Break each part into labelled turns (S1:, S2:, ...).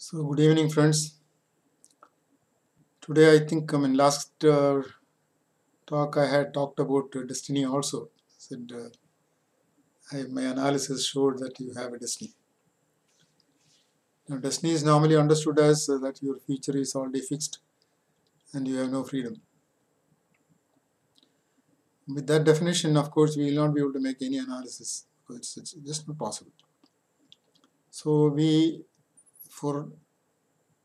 S1: So good evening, friends. Today, I think last talk I had talked about destiny also. Said my analysis showed that you have a destiny. Now, destiny is normally understood as that your future is already fixed and you have no freedom. With that definition, of course, we will not be able to make any analysis because it's just not possible. So for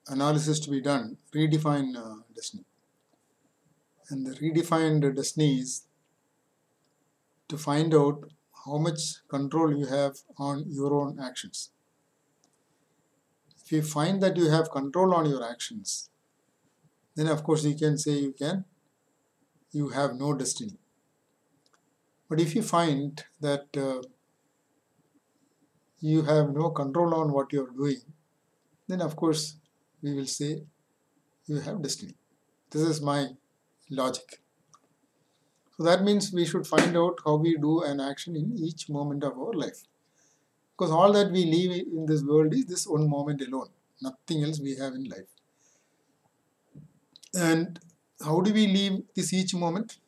S1: analysis to be done, redefine destiny. And the redefined destiny is to find out how much control you have on your own actions. If you find that you have control on your actions, then of course you can say you have no destiny. But if you find that you have no control on what you are doing, then of course we will say you have destiny. This is my logic. So that means we should find out how we do an action in each moment of our life. Because all that we live in this world is this one moment alone. Nothing else we have in life. And how do we live this each moment?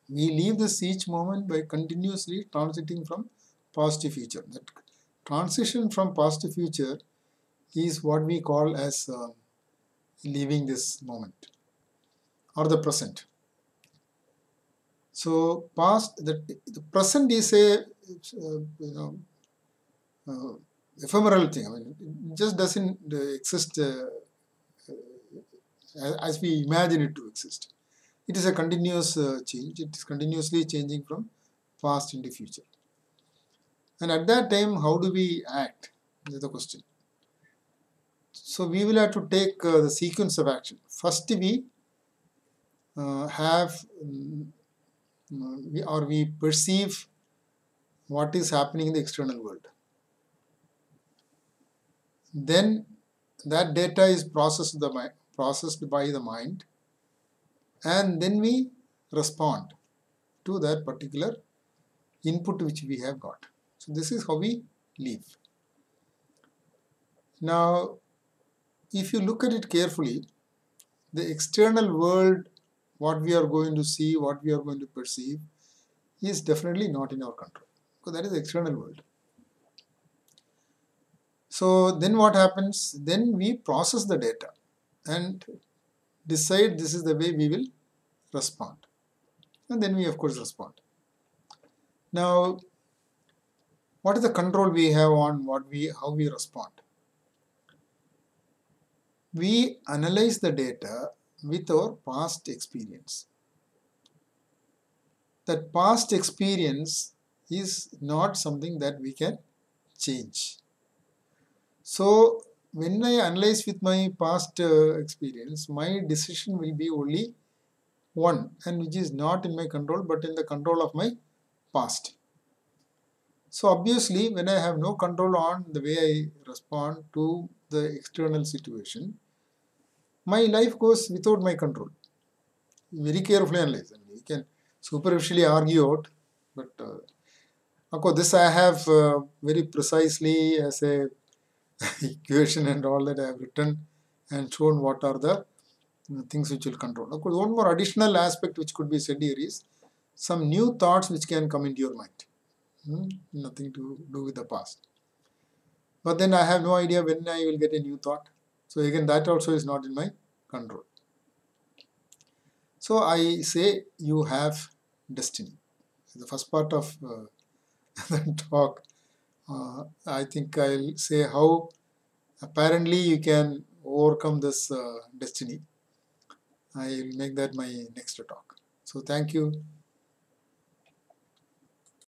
S1: We live this each moment by continuously transiting from past to future. That transition from past to future is what we call as living this moment or the present. So the present is a ephemeral thing. I mean, it just doesn't exist as we imagine it to exist. It is a continuous change. It is continuously changing from past into future. And at that time, how do we act? Is the question. So we will have to take the sequence of action. First, we we perceive what is happening in the external world. Then that data is processed by the mind, and then we respond to that particular input which we have got. So this is how we live. Now, if you look at it carefully, the external world, what we are going to see, what we are going to perceive, is definitely not in our control, because that is the external world. So then what happens? Then we process the data and decide this is the way we will respond. And then we of course respond. Now, what is the control we have on how we respond? We analyze the data with our past experience. That past experience is not something that we can change. So when I analyze with my past experience, my decision will be only one, and which is not in my control but in the control of my past. So obviously when I have no control on the way I respond to the external situation, my life goes without my control. Very carefully analyze. I mean, you can superficially argue out, but of course this I have very precisely as a equation and all that I have written and shown what are the things which will control. Of course, one more additional aspect which could be said here is some new thoughts which can come into your mind. Nothing to do with the past. But then I have no idea when I will get a new thought. So again, that also is not in my control. So I say you have destiny. The first part of the talk, I think I'll say how apparently you can overcome this destiny. I'll make that my next talk. So thank you.